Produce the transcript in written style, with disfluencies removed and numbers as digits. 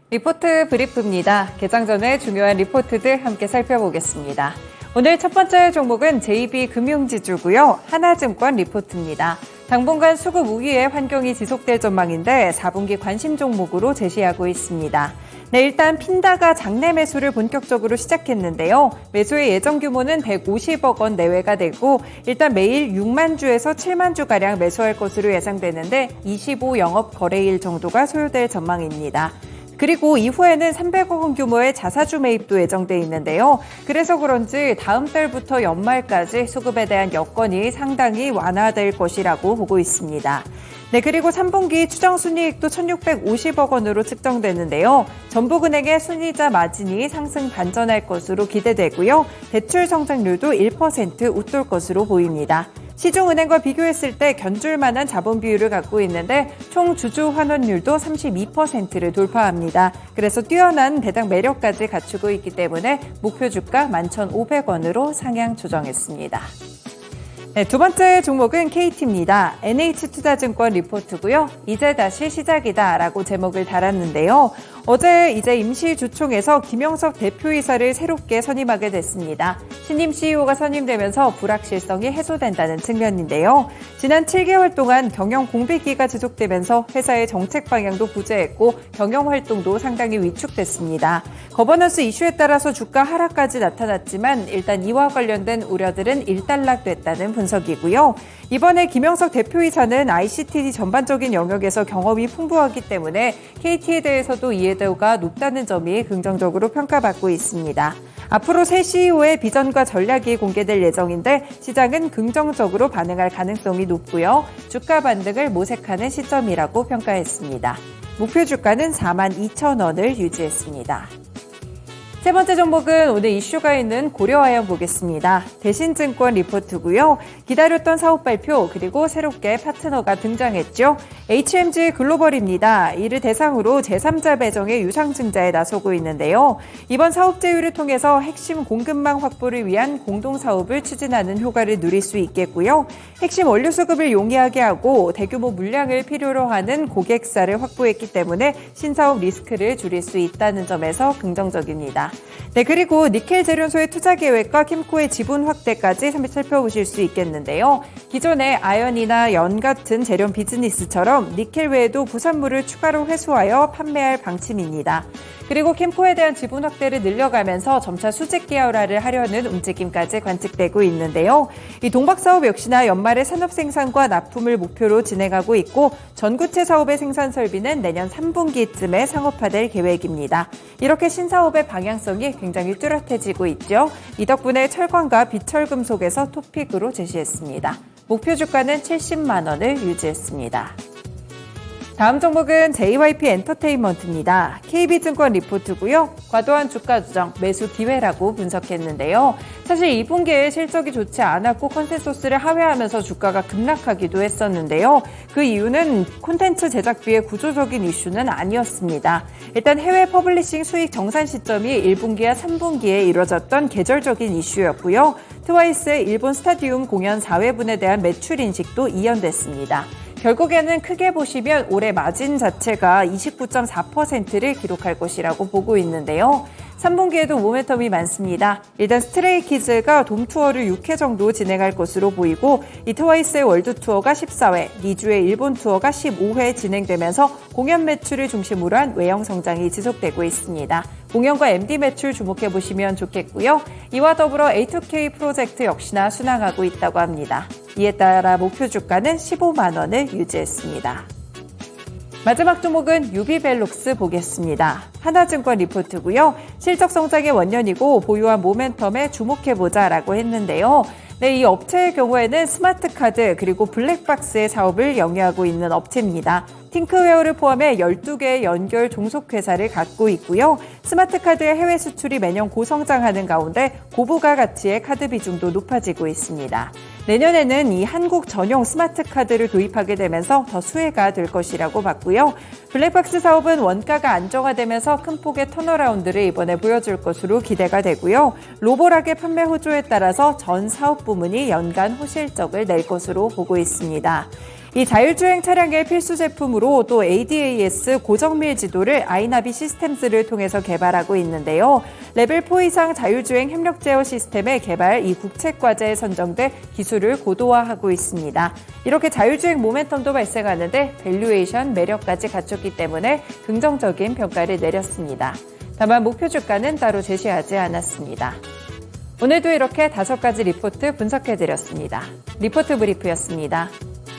리포트 브리프입니다. 개장 전에 중요한 리포트들 함께 살펴보겠습니다. 오늘 첫 번째 종목은 JB금융지주고요. 하나증권 리포트입니다. 당분간 수급 우위의 환경이 지속될 전망인데 4분기 관심 종목으로 제시하고 있습니다. 네, 일단 핀다가 장내 매수를 본격적으로 시작했는데요. 매수의 예정 규모는 150억 원 내외가 되고 일단 매일 6만 주에서 7만 주가량 매수할 것으로 예상되는데 25 영업 거래일 정도가 소요될 전망입니다. 그리고 이후에는 300억 원 규모의 자사주 매입도 예정돼 있는데요. 그래서 그런지 다음 달부터 연말까지 수급에 대한 여건이 상당히 완화될 것이라고 보고 있습니다. 네, 그리고 3분기 추정 순이익도 1,650억 원으로 측정되는데요. 전북은행의 순이자 마진이 상승 반전할 것으로 기대되고요. 대출 성장률도 1% 웃돌 것으로 보입니다. 시중은행과 비교했을 때 견줄 만한 자본 비율을 갖고 있는데 총 주주 환원율도 32%를 돌파합니다. 그래서 뛰어난 배당 매력까지 갖추고 있기 때문에 목표 주가 11,500원으로 상향 조정했습니다. 네, 두 번째 종목은 KT입니다. NH투자증권 리포트고요. 이제 다시 시작이다라고 제목을 달았는데요. 어제 이제 임시주총에서 김영석 대표이사를 새롭게 선임하게 됐습니다. 신임 CEO가 선임되면서 불확실성이 해소된다는 측면인데요. 지난 7개월 동안 경영 공백기가 지속되면서 회사의 정책 방향도 부재했고 경영 활동도 상당히 위축됐습니다. 거버넌스 이슈에 따라서 주가 하락까지 나타났지만 일단 이와 관련된 우려들은 일단락됐다는 분석이고요. 이번에 김영석 대표이사는 ICT 전반적인 영역에서 경험이 풍부하기 때문에 KT에 대해서도 이해도가 높다는 점이 긍정적으로 평가받고 있습니다. 앞으로 새 CEO의 비전과 전략이 공개될 예정인데 시장은 긍정적으로 반응할 가능성이 높고요. 주가 반등을 모색하는 시점이라고 평가했습니다. 목표 주가는 42,000원을 유지했습니다. 세 번째 종목은 오늘 이슈가 있는 고려아연 보겠습니다. 대신증권 리포트고요. 기다렸던 사업 발표 그리고 새롭게 파트너가 등장했죠. HMG 글로벌입니다. 이를 대상으로 제3자 배정의 유상증자에 나서고 있는데요. 이번 사업 제휴를 통해서 핵심 공급망 확보를 위한 공동사업을 추진하는 효과를 누릴 수 있겠고요. 핵심 원료 수급을 용이하게 하고 대규모 물량을 필요로 하는 고객사를 확보했기 때문에 신사업 리스크를 줄일 수 있다는 점에서 긍정적입니다. 네, 그리고 니켈 재련소의 투자 계획과 캠코의 지분 확대까지 살펴보실 수 있겠는데요. 기존의 아연이나 연 같은 재련 비즈니스처럼 니켈 외에도 부산물을 추가로 회수하여 판매할 방침입니다. 그리고 캠코에 대한 지분 확대를 늘려가면서 점차 수직 계열화를 하려는 움직임까지 관측되고 있는데요. 이 동박사업 역시나 연말에 산업 생산과 납품을 목표로 진행하고 있고 전구체 사업의 생산 설비는 내년 3분기쯤에 상업화될 계획입니다. 이렇게 신사업의 방향성이 굉장히 뚜렷해지고 있죠. 이 덕분에 철광과 비철금속에서 토픽으로 제시했습니다. 목표 주가는 70만 원을 유지했습니다. 다음 종목은 JYP 엔터테인먼트입니다. KB증권 리포트고요. 과도한 주가 조정, 매수 기회라고 분석했는데요. 사실 2분기에 실적이 좋지 않았고 컨센서스를 하회하면서 주가가 급락하기도 했었는데요. 그 이유는 콘텐츠 제작비의 구조적인 이슈는 아니었습니다. 일단 해외 퍼블리싱 수익 정산 시점이 1분기와 3분기에 이뤄졌던 계절적인 이슈였고요. 트와이스의 일본 스타디움 공연 4회분에 대한 매출 인식도 이연됐습니다. 결국에는 크게 보시면 올해 마진 자체가 29.4%를 기록할 것이라고 보고 있는데요. 3분기에도 모멘텀이 많습니다. 일단 스트레이키즈가 돔 투어를 6회 정도 진행할 것으로 보이고 이 트와이스의 월드 투어가 14회, 니주의 일본 투어가 15회 진행되면서 공연 매출을 중심으로 한 외형 성장이 지속되고 있습니다. 공연과 MD 매출 주목해보시면 좋겠고요. 이와 더불어 A2K 프로젝트 역시나 순항하고 있다고 합니다. 이에 따라 목표 주가는 15만 원을 유지했습니다. 마지막 종목은 유비벨록스 보겠습니다. 하나증권 리포트고요. 실적 성장의 원년이고 보유한 모멘텀에 주목해보자라고 했는데요. 네, 이 업체의 경우에는 스마트카드 그리고 블랙박스의 사업을 영위하고 있는 업체입니다. 팅크웨어를 포함해 12개의 연결 종속회사를 갖고 있고요. 스마트카드의 해외 수출이 매년 고성장하는 가운데 고부가 가치의 카드 비중도 높아지고 있습니다. 내년에는 이 한국 전용 스마트카드를 도입하게 되면서 더 수혜가 될 것이라고 봤고요. 블랙박스 사업은 원가가 안정화되면서 큰 폭의 턴어라운드를 이번에 보여줄 것으로 기대가 되고요. 로보락의 판매 호조에 따라서 전 사업 부문이 연간 호실적을 낼 것으로 보고 있습니다. 이 자율주행 차량의 필수 제품으로 또 ADAS 고정밀 지도를 아이나비 시스템스를 통해서 개발하고 있는데요. 레벨 4 이상 자율주행 협력 제어 시스템의 개발, 이 국책과제에 선정돼 기술을 고도화하고 있습니다. 이렇게 자율주행 모멘텀도 발생하는데 밸류에이션 매력까지 갖췄기 때문에 긍정적인 평가를 내렸습니다. 다만 목표 주가는 따로 제시하지 않았습니다. 오늘도 이렇게 5가지 리포트 분석해드렸습니다. 리포트 브리프였습니다.